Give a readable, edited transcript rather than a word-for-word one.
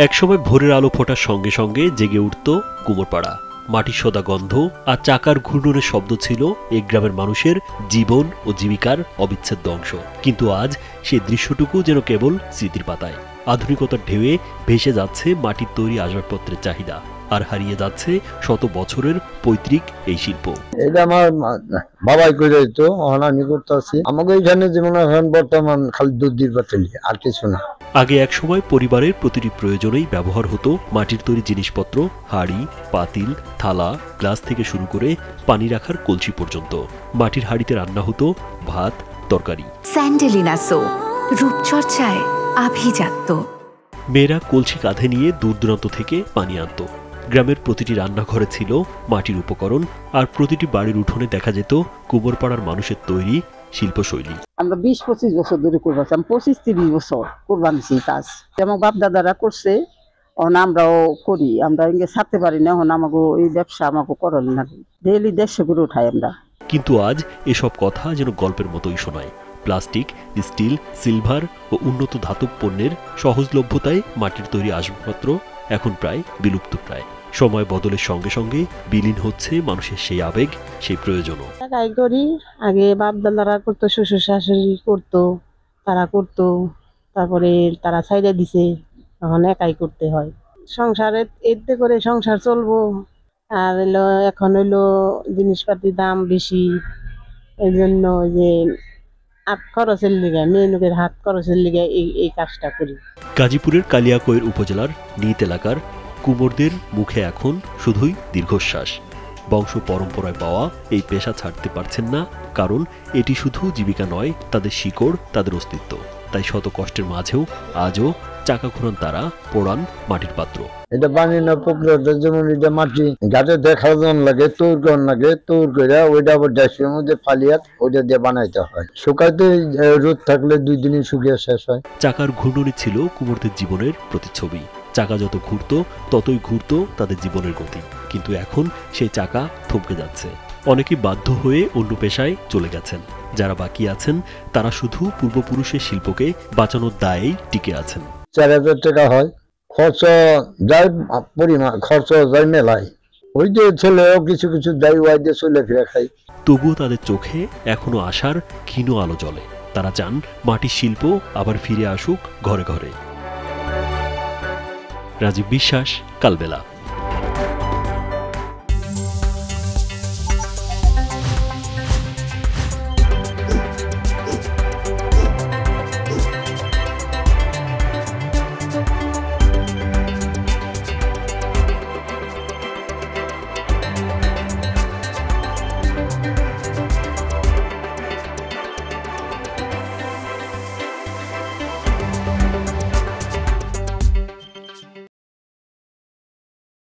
একসময় ভোরের আলো ফোটার সঙ্গে সঙ্গে জেগে উঠত কুমোরপাড়া। মাটির সোদা গন্ধ আর চাকার ঘূর্ণনের শব্দ ছিল এই গ্রামের মানুষের জীবন ও জীবিকার অবিচ্ছেদ্য অংশ। কিন্তু আজ সেই দৃশ্যটুকু যেন কেবল স্মৃতির পাতায়। আধুনিকতার ঢেউয়ে ভেসে যাচ্ছে মাটির তৈরি আসবাবপত্রের চাহিদা, আর হারিয়ে যাচ্ছে শত বছরের পৈতৃক এই শিল্প। এটা আমার বাবাই করে দিত, আমি করতেছি। আমাকে এখানে যেমন এখন বর্তমান খালি দুধ দিয়ে পাতলি, আর কিছু না। আগে একসময় পরিবারের প্রতিটি প্রয়োজনেই ব্যবহার হতো মাটির তৈরি জিনিসপত্র, হাঁড়ি, পাতিল, থালা, গ্লাস থেকে শুরু করে পানি রাখার কলসি পর্যন্ত। মাটির হাঁড়িতে রান্না হতো ভাত, তরকারি। স্যান্ডেলিনা সো, রূপচর্চায় আভিজাত্য। মেয়েরা কলসি কাঁধে নিয়ে দূর দূরান্ত থেকে পানি আনত। গ্রামের প্রতিটি রান্নাঘরে ছিল মাটির উপকরণ, আর প্রতিটি বাড়ির উঠোনে দেখা যেত কুমোরপাড়ার মানুষের তৈরি শিল্পশৈলী। আমরা 20-25 বছর ধরে করবাছি, 25-30 বছর করবাছি কাজ। যেমন বাপ দাদারা করছে, আমরাও করি। আমরা ইঙ্গে ছাড়তে পারি না, আমাকে এই ব্যবসা আমাকে করার না। ডেইলি 150 করে উঠাই আমরা। কিন্তু আজ এসব কথা যেন গল্পের মতোই শোনায়। প্লাস্টিক, স্টিল, সিলভার ও উন্নত ধাতব পণ্যের সহজলভ্যতায় মাটির তৈরি আসবাবপত্র এখন প্রায় বিলুপ্ত প্রায়। সময় বদলের সঙ্গে সঙ্গে বিলীন হচ্ছে মানুষের সেই আবেগ, সেই প্রয়োজনও। একাই করি। আগে বাপ দাদারা করতো, শ্বশুর শাশুড়ি করতো, তারা করতো, তারপরে তারা ছাইড়া দিছে, এখন একাই করতে হয়। সংসারে এতে করে সংসার চলবো, আর এখন হইলো জিনিসপাতির দাম বেশি, এই জন্য যে হাত খরচের লিগে, মেয়ে লোকের হাত খরচের লিগে এই কাজটা করি। গাজীপুরের কালিয়াকৈর উপজেলার নিত এলাকার কুমোরদের মুখে এখন শুধুই দীর্ঘশ্বাস। বংশ পরম্পরায় পাওয়া এই পেশা ছাড়তে পারছেন না, কারণ এটি শুধু জীবিকা নয়, তাদের শিকড়, তাদের অস্তিত্ব। তাই শত কষ্টের মাঝেও আজও চাকা ঘোরান তারা, পোড়ান মাটির পাত্র। এটা বানিয়ে না পুকুরটা, যেমন এটা মাটি গাছে দেখা লাগে, তৈর করার লাগে, তৈর করে ওইটা আবার ড্যাশের মধ্যে ফালিয়ে ওইটা দিয়ে বানাইতে হয়। শুকাইতে রোদ থাকলে 2 দিনে শুকিয়ে শেষ হয়। চাকার ঘূর্ণনই ছিল কুমোরদের জীবনের প্রতিচ্ছবি। চাকা যত ঘুরত ততই ঘুরত তাদের জীবনের গতি। কিন্তু এখন সেই চাকা থমকে যাচ্ছে। অনেকেই বাধ্য হয়ে অন্য পেশায় চলে গেছেন। যারা বাকি আছেন তারা শুধু পূর্বপুরুষের শিল্পকে বাঁচানোর দায়েই টিকে আছেন। 4000 টাকা হয় খরচ, যায় পরিমাণ খরচ যায় মেলায়। ওই যে ছেলেও কিছু কিছু যাই ওয়াই দিয়ে চলে ফিরে খাই। তবুও তাদের চোখে এখনো আশার ক্ষীণ আলো জ্বলে। তারা চান মাটির শিল্প আবার ফিরে আসুক ঘরে ঘরে। রাজীব বিশ্বাস, কালবেলা।